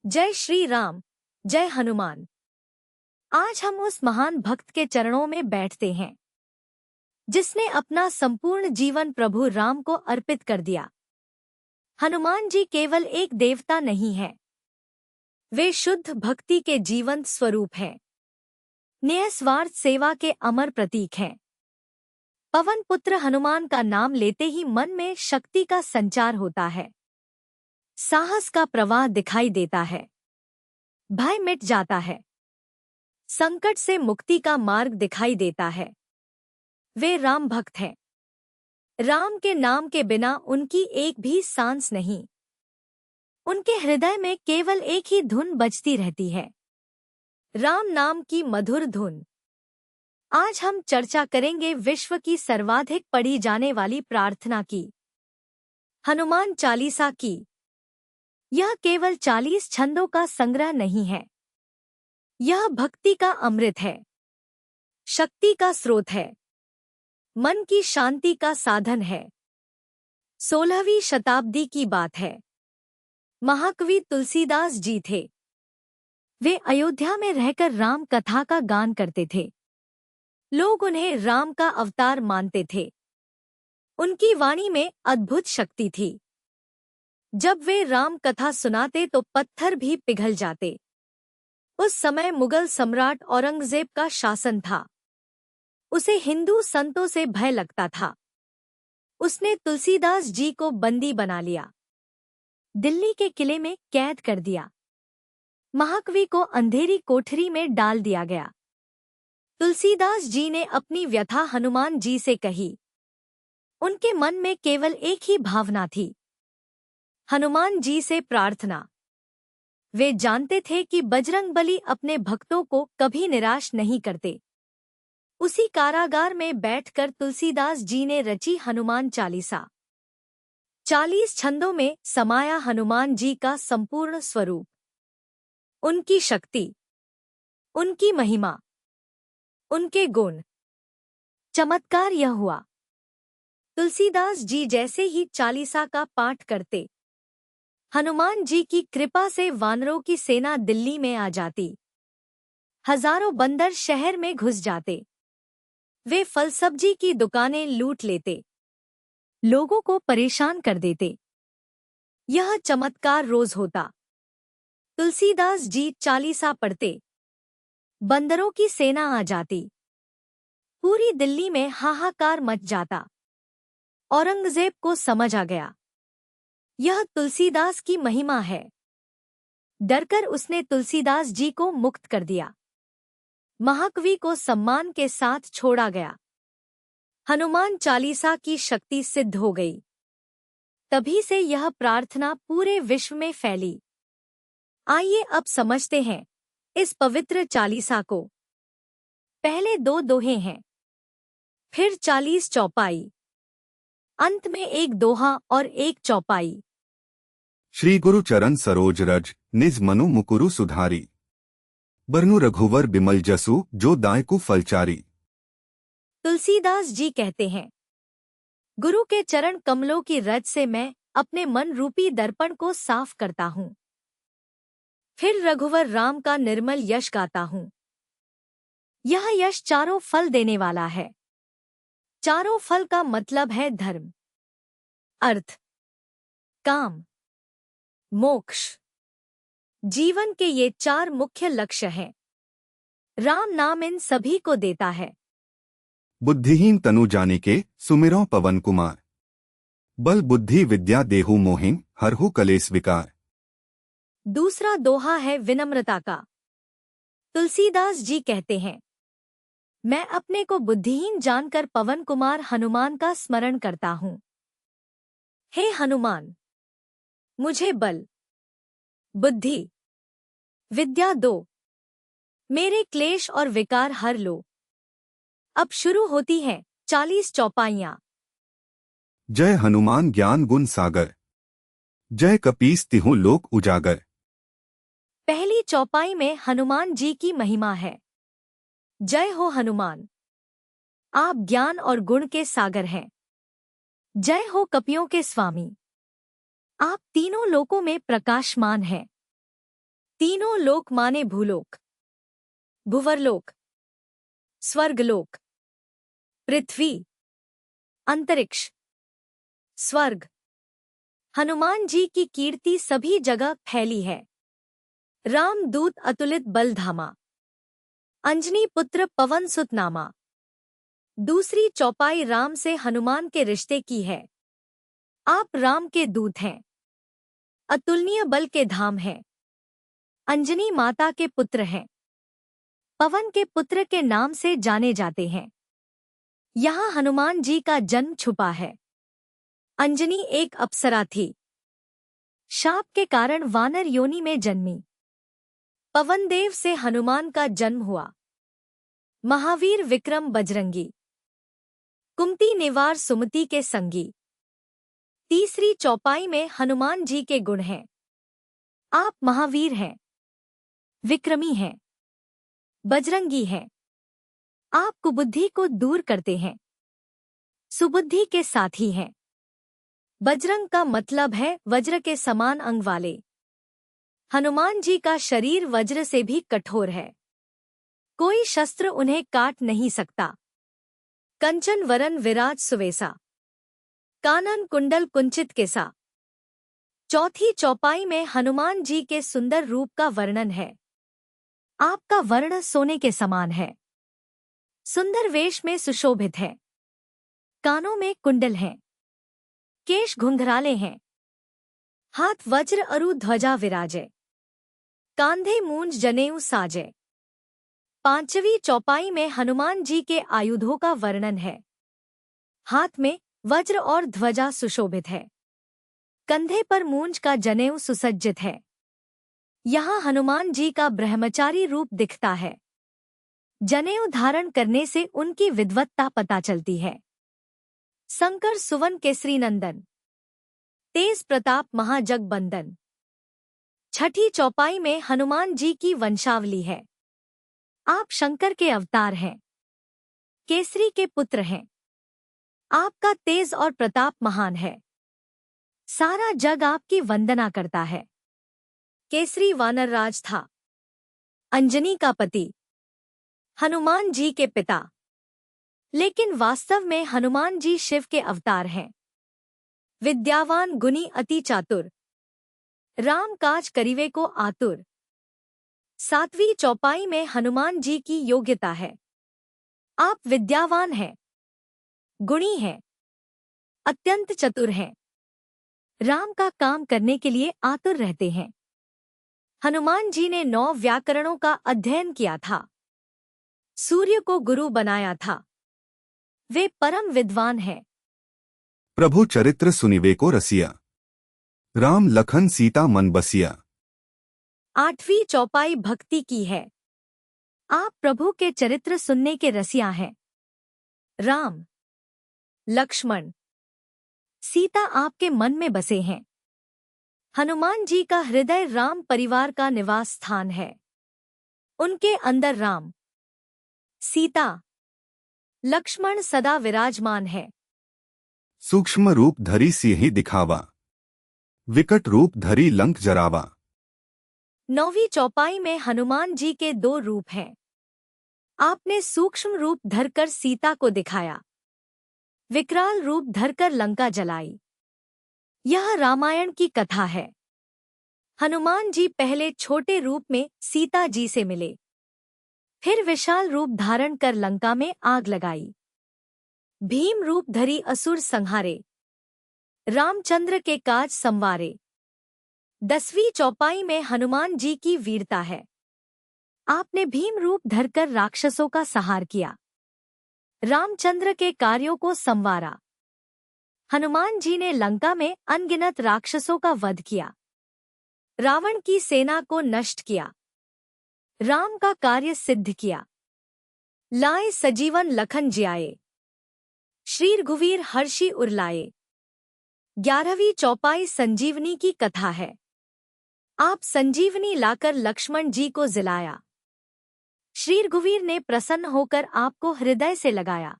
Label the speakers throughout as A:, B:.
A: जय श्री राम। जय हनुमान। आज हम उस महान भक्त के चरणों में बैठते हैं जिसने अपना संपूर्ण जीवन प्रभु राम को अर्पित कर दिया। हनुमान जी केवल एक देवता नहीं है, वे शुद्ध भक्ति के जीवंत स्वरूप हैं, निस्वार्थ सेवा के अमर प्रतीक हैं। पवन पुत्र हनुमान का नाम लेते ही मन में शक्ति का संचार होता है, साहस का प्रवाह दिखाई देता है, भय मिट जाता है, संकट से मुक्ति का मार्ग दिखाई देता है। वे राम भक्त हैं। राम के नाम के बिना उनकी एक भी सांस नहीं। उनके हृदय में केवल एक ही धुन बजती रहती है, राम नाम की मधुर धुन। आज हम चर्चा करेंगे विश्व की सर्वाधिक पढ़ी जाने वाली प्रार्थना की, हनुमान चालीसा की। यह केवल 40 छंदों का संग्रह नहीं है, यह भक्ति का अमृत है, शक्ति का स्रोत है, मन की शांति का साधन है। 16वीं शताब्दी की बात है। महाकवि तुलसीदास जी थे। वे अयोध्या में रहकर राम कथा का गान करते थे। लोग उन्हें राम का अवतार मानते थे। उनकी वाणी में अद्भुत शक्ति थी। जब वे राम कथा सुनाते तो पत्थर भी पिघल जाते। उस समय मुगल सम्राट औरंगजेब का शासन था। उसे हिंदू संतों से भय लगता था। उसने तुलसीदास जी को बंदी बना लिया, दिल्ली के किले में कैद कर दिया। महाकवि को अंधेरी कोठरी में डाल दिया गया। तुलसीदास जी ने अपनी व्यथा हनुमान जी से कही। उनके मन में केवल एक ही भावना थी, हनुमान जी से प्रार्थना। वे जानते थे कि बजरंगबली अपने भक्तों को कभी निराश नहीं करते। उसी कारागार में बैठकर तुलसीदास जी ने रची हनुमान चालीसा। 40 छंदों में समाया हनुमान जी का संपूर्ण स्वरूप, उनकी शक्ति, उनकी महिमा, उनके गुण। चमत्कार यह हुआ, तुलसीदास जी जैसे ही चालीसा का पाठ करते, हनुमान जी की कृपा से वानरों की सेना दिल्ली में आ जाती। हजारों बंदर शहर में घुस जाते। वे फल सब्जी की दुकानें लूट लेते, लोगों को परेशान कर देते। यह चमत्कार रोज होता। तुलसीदास जी चालीसा पढ़ते, बंदरों की सेना आ जाती। पूरी दिल्ली में हाहाकार मच जाता। औरंगजेब को समझ आ गया, यह तुलसीदास की महिमा है। डरकर उसने तुलसीदास जी को मुक्त कर दिया। महाकवि को सम्मान के साथ छोड़ा गया। हनुमान चालीसा की शक्ति सिद्ध हो गई। तभी से यह प्रार्थना पूरे विश्व में फैली। आइए अब समझते हैं इस पवित्र चालीसा को। पहले 2 दोहे हैं, फिर 40 चौपाई, अंत में एक दोहा और एक चौपाई।
B: श्री गुरु चरण सरोज रज, निज मनु मुकुरु सुधारी। बरनु रघुवर बिमल जसु, जो दायकु फलचारी।
A: तुलसीदास जी कहते हैं, गुरु के चरण कमलों की रज से मैं अपने मन रूपी दर्पण को साफ करता हूँ। फिर रघुवर राम का निर्मल यश गाता हूँ। यह यश चारों फल देने वाला है। चारों फल का मतलब है धर्म, अर्थ, काम, मोक्ष। जीवन के ये 4 मुख्य लक्ष्य हैं। राम नाम इन सभी को देता है।
B: बुद्धिहीन तनु जानिके, सुमिरौ पवन कुमार। बल बुद्धि विद्या देहु मोहिन, हरहु कलेस विकार।
A: दूसरा दोहा है विनम्रता का। तुलसीदास जी कहते हैं, मैं अपने को बुद्धिहीन जानकर पवन कुमार हनुमान का स्मरण करता हूँ। हे हनुमान, मुझे बल, बुद्धि, विद्या दो, मेरे क्लेश और विकार हर लो। अब शुरू होती हैं 40 चौपाइयां।
B: जय हनुमान ज्ञान गुण सागर, जय कपीस तिहु लोक उजागर।
A: पहली चौपाई में हनुमान जी की महिमा है। जय हो हनुमान, आप ज्ञान और गुण के सागर हैं। जय हो कपियों के स्वामी, आप तीनों लोकों में प्रकाशमान हैं। तीनों लोक माने भूलोक, भुवरलोक, स्वर्गलोक, पृथ्वी, अंतरिक्ष, स्वर्ग। हनुमान जी की कीर्ति सभी जगह फैली है। राम दूत अतुलित बल धामा, अंजनी पुत्र पवन सुत नामा। दूसरी चौपाई राम से हनुमान के रिश्ते की है। आप राम के दूत हैं, अतुलनीय बल के धाम हैं, अंजनी माता के पुत्र हैं, पवन के पुत्र के नाम से जाने जाते हैं। यहाँ हनुमान जी का जन्म छुपा है। अंजनी एक अप्सरा थी, शाप के कारण वानर योनि में जन्मी। पवन देव से हनुमान का जन्म हुआ। महावीर विक्रम बजरंगी, कुमति निवार सुमति के संगी। तीसरी चौपाई में हनुमान जी के गुण हैं। आप महावीर हैं, विक्रमी हैं, बजरंगी हैं। आप कुबुद्धि को दूर करते हैं, सुबुद्धि के साथी हैं। बजरंग का मतलब है वज्र के समान अंग वाले। हनुमान जी का शरीर वज्र से भी कठोर है, कोई शस्त्र उन्हें काट नहीं सकता। कंचन वरन विराज सुवेसा, कानन कुंडल कुंचित केसा। चौथी चौपाई में हनुमान जी के सुंदर रूप का वर्णन है। आपका वर्ण सोने के समान है, सुंदर वेश में सुशोभित है। कानों में कुंडल हैं, केश घुंघराले हैं, हाथ वज्र अरु ध्वजा विराजे, कांधे मूंज जनेऊ साजे। पांचवी चौपाई में हनुमान जी के आयुधों का वर्णन है। हाथ में वज्र और ध्वजा सुशोभित है, कंधे पर मूंज का जनेऊ सुसज्जित है। यहाँ हनुमान जी का ब्रह्मचारी रूप दिखता है। जनेऊ धारण करने से उनकी विद्वत्ता पता चलती है। शंकर सुवन केसरी नंदन, तेज प्रताप महाजगबंदन। छठी चौपाई में हनुमान जी की वंशावली है। आप शंकर के अवतार हैं, केसरी के पुत्र हैं। आपका तेज और प्रताप महान है, सारा जग आपकी वंदना करता है। केसरी वानरराज था, अंजनी का पति, हनुमान जी के पिता। लेकिन वास्तव में हनुमान जी शिव के अवतार हैं। विद्यावान गुणी अति चातुर, राम काज करिवे को आतुर। सातवीं चौपाई में हनुमान जी की योग्यता है। आप विद्यावान हैं, गुणी हैं, अत्यंत चतुर हैं, राम का काम करने के लिए आतुर रहते हैं। हनुमान जी ने 9 व्याकरणों का अध्ययन किया था, सूर्य को गुरु बनाया था। वे परम विद्वान हैं।
B: प्रभु चरित्र सुनिवे को रसिया, राम लखन सीता मन बसिया।
A: आठवीं चौपाई भक्ति की है। आप प्रभु के चरित्र सुनने के रसिया हैं। राम, लक्ष्मण, सीता आपके मन में बसे हैं। हनुमान जी का हृदय राम परिवार का निवास स्थान है। उनके अंदर राम, सीता, लक्ष्मण सदा विराजमान है।
B: सूक्ष्म रूप धरी सिंहि दिखावा, विकट रूप धरी लंक जरावा।
A: 9वीं चौपाई में हनुमान जी के 2 रूप हैं। आपने सूक्ष्म रूप धरकर सीता को दिखाया, विकराल रूप धरकर लंका जलाई। यह रामायण की कथा है। हनुमान जी पहले छोटे रूप में सीता जी से मिले, फिर विशाल रूप धारण कर लंका में आग लगाई। भीम रूप धरी असुर संहारे, रामचंद्र के काज संवारे। 10वीं चौपाई में हनुमान जी की वीरता है। आपने भीम रूप धरकर राक्षसों का संहार किया, रामचंद्र के कार्यों को संवारा। हनुमान जी ने लंका में अनगिनत राक्षसों का वध किया, रावण की सेना को नष्ट किया, राम का कार्य सिद्ध किया। लाए सजीवन लखन जियाए, श्री रघुवीर हर्षि उरलाए। 11वीं चौपाई संजीवनी की कथा है। आप संजीवनी लाकर लक्ष्मण जी को जिलाया। श्री रघुवीर ने प्रसन्न होकर आपको हृदय से लगाया।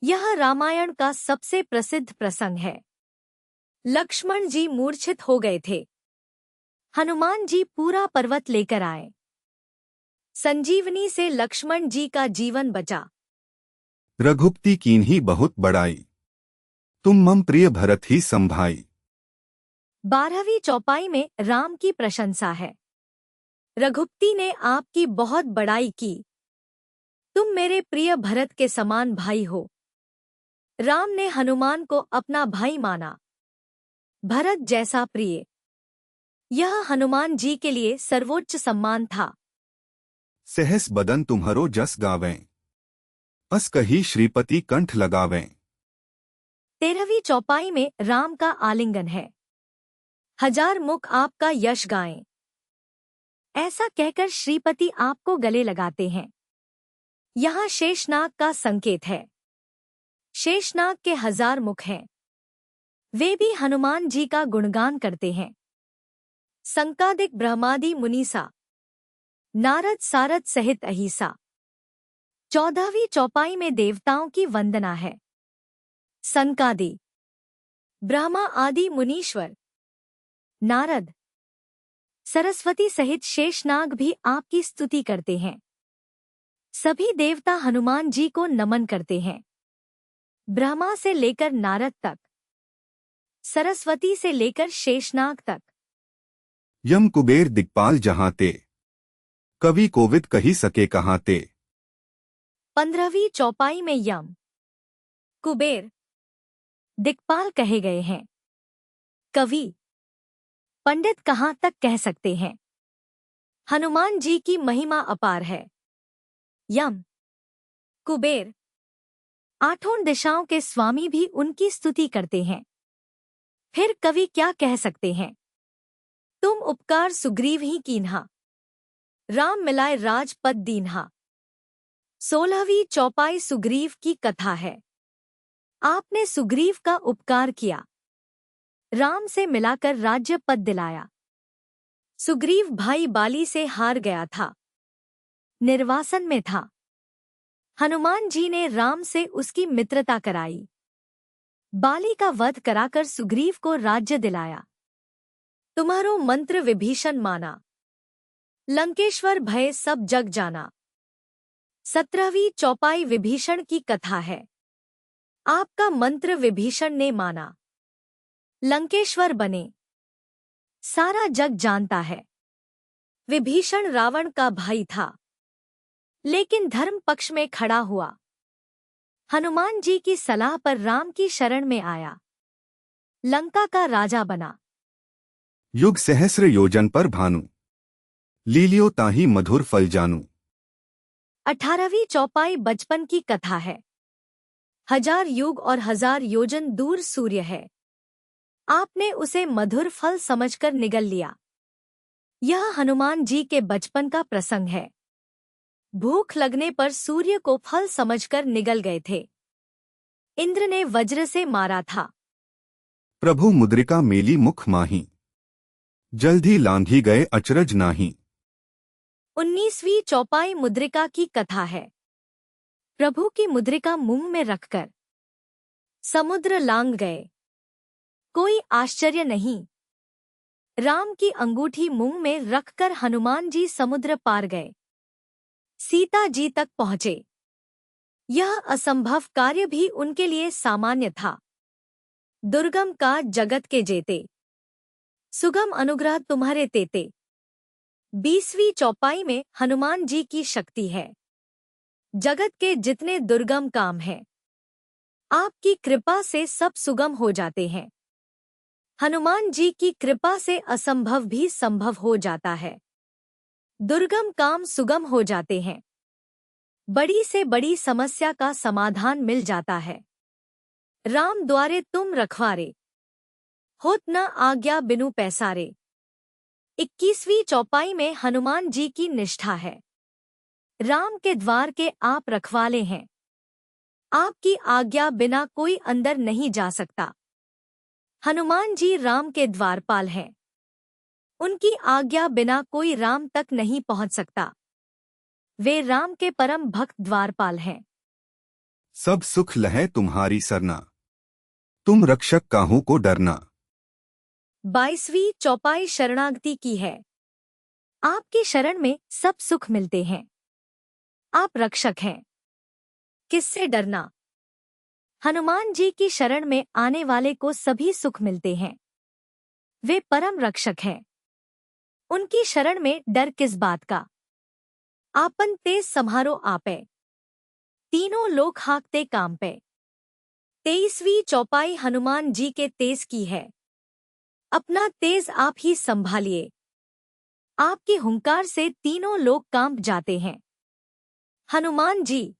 A: यह रामायण का सबसे प्रसिद्ध प्रसंग है। लक्ष्मण जी मूर्छित हो गए थे। हनुमान जी पूरा पर्वत लेकर आए। संजीवनी से लक्ष्मण जी का जीवन बचा।
B: रघुपति कीन्ही बहुत बड़ाई, तुम मम प्रिय भरत ही संभाई।
A: 12वीं चौपाई में राम की प्रशंसा है। रघुपति ने आपकी बहुत बड़ाई की। तुम मेरे प्रिय भरत के समान भाई हो। राम ने हनुमान को अपना भाई माना। भरत जैसा प्रिय, यह हनुमान जी के लिए सर्वोच्च सम्मान था।
B: सहस बदन तुम्हरो जस गावें, अस कही श्रीपति कंठ लगावें।
A: 13वीं चौपाई में राम का आलिंगन है। 1000 मुख आपका यश गाएं। ऐसा कहकर श्रीपति आपको गले लगाते हैं। यहाँ शेषनाग का संकेत है। शेषनाग के 1000 मुख हैं। वे भी हनुमान जी का गुणगान करते हैं। संकादिक ब्रह्मादि मुनीसा, नारद सारद सहित अहिसा। 14वीं चौपाई में देवताओं की वंदना है। संकादि, ब्रह्मा आदि मुनीश्वर, नारद, सरस्वती सहित शेषनाग भी आपकी स्तुति करते हैं। सभी देवता हनुमान जी को नमन करते हैं। ब्रह्मा से लेकर नारद तक, सरस्वती से लेकर शेषनाग तक।
B: यम कुबेर दिक्पाल जहाँ ते, कवि कोविद कही सके कहाँ ते।
A: 15वीं चौपाई में यम, कुबेर, दिक्पाल कहे गए हैं। कवि, पंडित कहाँ तक कह सकते हैं। हनुमान जी की महिमा अपार है। यम, कुबेर, 8 दिशाओं के स्वामी भी उनकी स्तुति करते हैं। फिर कवि क्या कह सकते हैं। तुम उपकार सुग्रीव ही कीन्हा, राम मिलाए राजपद दीन्हा। 16वीं चौपाई सुग्रीव की कथा है। आपने सुग्रीव का उपकार किया, राम से मिलाकर राज्य पद दिलाया। सुग्रीव भाई बाली से हार गया था, निर्वासन में था। हनुमान जी ने राम से उसकी मित्रता कराई। बाली का वध कराकर सुग्रीव को राज्य दिलाया। तुम्हारो मंत्र विभीषण माना, लंकेश्वर भय सब जग जाना। 17वीं चौपाई विभीषण की कथा है। आपका मंत्र विभीषण ने माना, लंकेश्वर बने, सारा जग जानता है। विभीषण रावण का भाई था, लेकिन धर्म पक्ष में खड़ा हुआ। हनुमान जी की सलाह पर राम की शरण में आया, लंका का राजा बना।
B: युग सहस्र योजन पर भानु, लीलियो ताही मधुर फल जानू।
A: 18वीं चौपाई बचपन की कथा है। 1000 युग और 1000 योजन दूर सूर्य है। आपने उसे मधुर फल समझकर निगल लिया। यह हनुमान जी के बचपन का प्रसंग है। भूख लगने पर सूर्य को फल समझकर निगल गए थे। इंद्र ने वज्र से मारा था।
B: प्रभु मुद्रिका मेली मुख माही, जल्दी लांघी गए अचरज नाही।
A: 19वीं चौपाई मुद्रिका की कथा है। प्रभु की मुद्रिका मुंह में रखकर समुद्र लांघ गए। कोई आश्चर्य नहीं। राम की अंगूठी मुंह में रखकर हनुमान जी समुद्र पार गए, सीता जी तक पहुंचे। यह असंभव कार्य भी उनके लिए सामान्य था। दुर्गम का जगत के जेते, सुगम अनुग्रह तुम्हारे तेते। 20वीं चौपाई में हनुमान जी की शक्ति है। जगत के जितने दुर्गम काम हैं, आपकी कृपा से सब सुगम हो जाते हैं। हनुमान जी की कृपा से असंभव भी संभव हो जाता है। दुर्गम काम सुगम हो जाते हैं। बड़ी से बड़ी समस्या का समाधान मिल जाता है। राम द्वारे तुम रखवारे, होत न आज्ञा बिनु पैसारे। 21वीं चौपाई में हनुमान जी की निष्ठा है। राम के द्वार के आप रखवाले हैं। आपकी आज्ञा बिना कोई अंदर नहीं जा सकता। हनुमान जी राम के द्वारपाल हैं। उनकी आज्ञा बिना कोई राम तक नहीं पहुंच सकता। वे राम के परम भक्त द्वारपाल हैं।
B: सब सुख लहै तुम्हारी सरना, तुम रक्षक काहू को डरना।
A: 22वीं चौपाई शरणागति की है। आपकी शरण में सब सुख मिलते हैं। आप रक्षक हैं। किससे डरना? हनुमान जी की शरण में आने वाले को सभी सुख मिलते हैं। वे परम रक्षक हैं। उनकी शरण में डर किस बात का? आपन तेज सम्हारो आपे, तीनों लोग हाकते काम पे। 23वीं चौपाई हनुमान जी के तेज की है। अपना तेज आप ही संभालिए। आपके हुंकार से तीनों लोग कांप जाते हैं। हनुमान जी